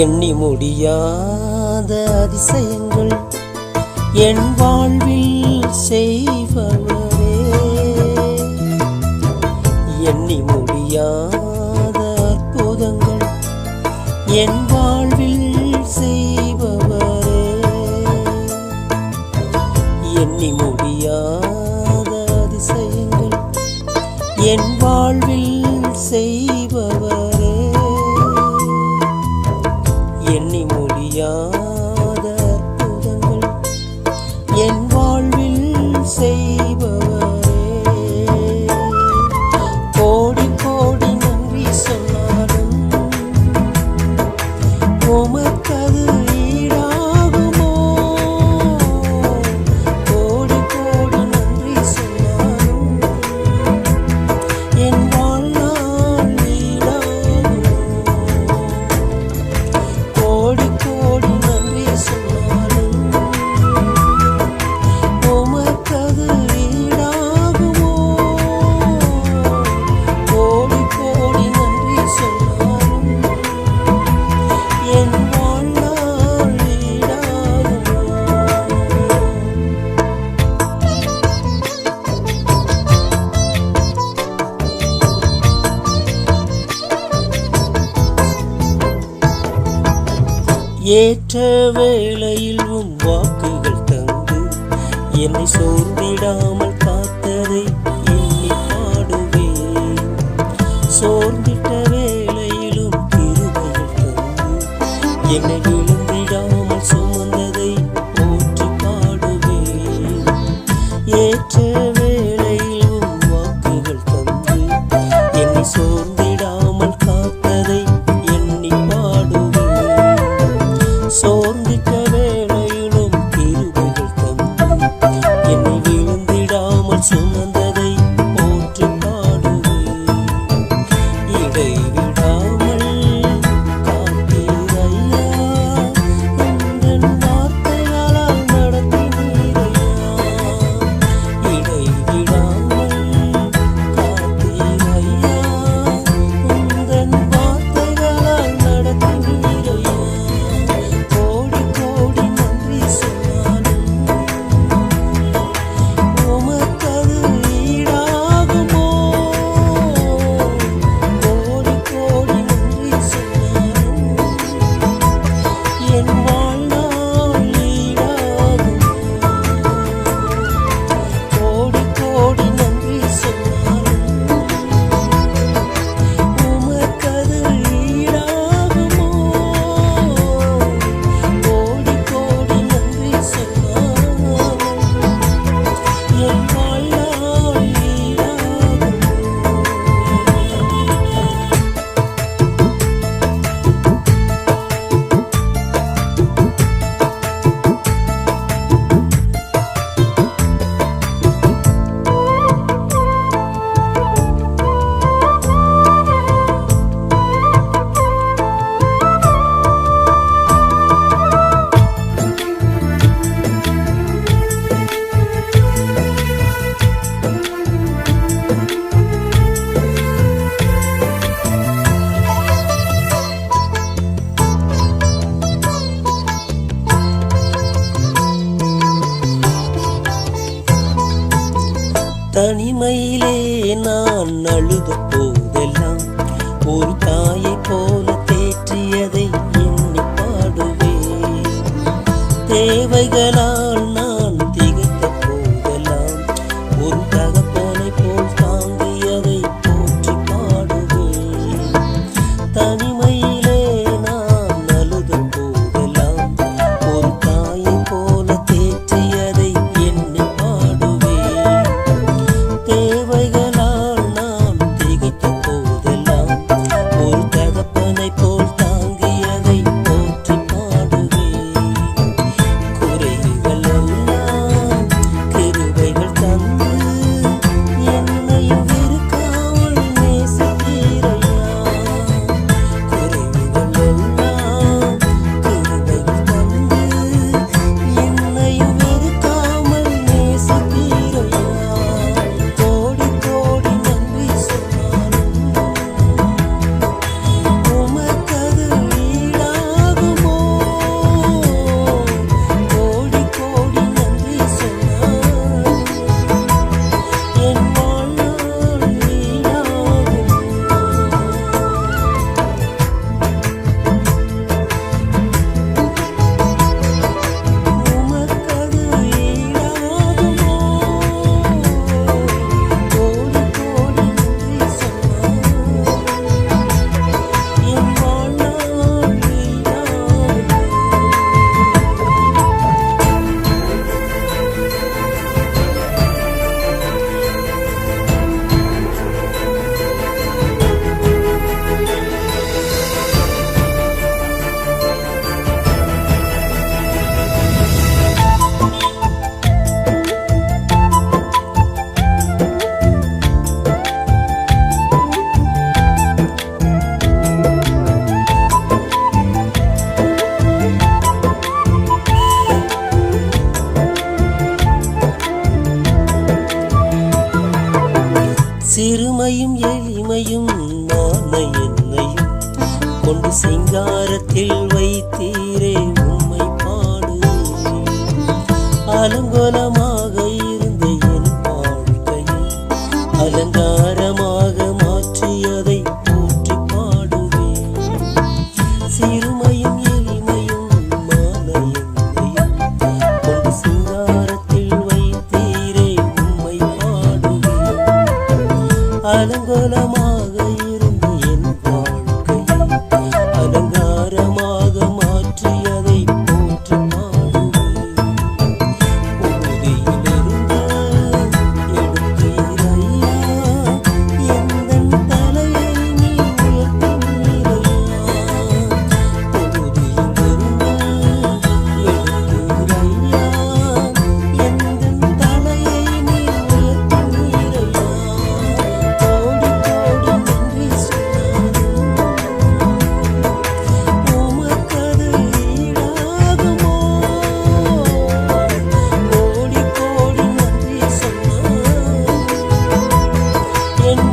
எண்ணி முடியாத அதிசயங்கள் என் வாழ்வில் செய்பவரே. எண்ணி முடியாத அற்புதங்கள் என் வாழ்வில் செய்பவரே. எண்ணி முடியாத அதிசயங்கள் என் வாழ்வில் செய்பவரே. எண்ணி முடியாத அற்புதங்கள் என் வாழ்வில் செய்பவரே. கோடி கோடி நன்றி சொன்னாலும் உமக்கது ஈடாகுமோ? கோடி கோடி நன்றி சொன்னாலும் என் வாழ்நாள் ஈடாகுமோ? கோடி கோடி நன்றி சொன்னாலும் உமக்கது ஈடாகுமோ? கோடி கோடி நன்றி சொன்னாலும் என் வாழ்நாள் ஈடாகுமோ? ஏற்ற வேளையில் உம் வாக்குகள் தந்து என்னை சோர்ந்திடாமல் காத்ததை எண்ணி பாடுவேன். சோர்ந்திட்ட வேளையிலும் கிருபைகள் தந்து என்னை விழுந்திடாமல் சுமந்ததை போற்றி பாடுவேன். ஏற்ற வேளையில் உம் வாக்குகள் தந்து என்னை சோர்ந்திடாமல் காத்ததை எண்ணி பாடுவேன். சோர்ந்திட்ட வேளையிலும் கிருபைகள் தந்து என்னை விழுந்திடாமல் சுமந்ததை போற்றி பாடுவேன். இடைவிடாமல் காத்தீரையா, உந்தன் வார்த்தைகளால் நடத்தினீரையா. இடைவிடாமல் காத்தீரையா, உந்தன் வார்த்தைகளால் நடத்தினீரையா. கோடி கோடி நன்றி சொன்னாலும் உமக்கது ஈடாகுமோ? கோடி கோடி நன்றி சொன்னாலும் என் வாழ்நாள் ஈடாகுமோ? கோடி கோடி நன்றி சொன்னாலும் உமக்கது ஈடாகுமோ? கோடி கோடி நன்றி சொன்னாலும் என் வாழ்நாள் ஈடாகுமோ? தனிமையிலே நான் அழுத போதெல்லாம் ஒரு தாயை போல தேற்றியதை எண்ணி பாடுவேன். தேவைகளால் நான் திகைத்த போதெல்லாம் ஒரு தகப்பனை போல் தாங்கியதை போற்றி பாடுவேன். தனிமையிலே நான் அழுத போதெல்லாம் ஒரு தாயை போல தேற்றியதை எண்ணி பாடுவேன். தேவைகளால் நான் திகைத்த போதெல்லாம் ஒரு தகப்பனை போல் தாங்கியதை போற்றி பாடுவேன். குறைகள் சிறுமையும் எளிமையும் மான என்னையும் கொண்டு சிங்காரத்தில் வைத்தீரே உம்மை பாடுவேன். அலங்கோலமாக இருந்த என் வாழ்க்கையை அலங்காரமாக மாற்றியதை போற்றி பாடுவேன். சிறுமையும் எளிமையும் மான என்னையும் கொண்டு சிங்காரத்தில் வைத்தீரே உம்மை பாடுவேன். அலங்கோலமாக இருந்த என் வாழ்க்கையை அலங்காரமாக மாற்றியதை போற்றி பாடுவேன். புழுதியிலிருந்து எடுத்தீரையா, எந்தன் தலையை நீ உயர்த்தினீரையா. புழுதியிலிருந்து எடுத்தீரையா, எந்தன் தலையை நீ உயர்த்தினீரையா. கோடி கோடி நன்றி சொன்னாலும் உமக்கது ஈடாகுமோ. கோடி கோடி நன்றி சொன்னாலும் என்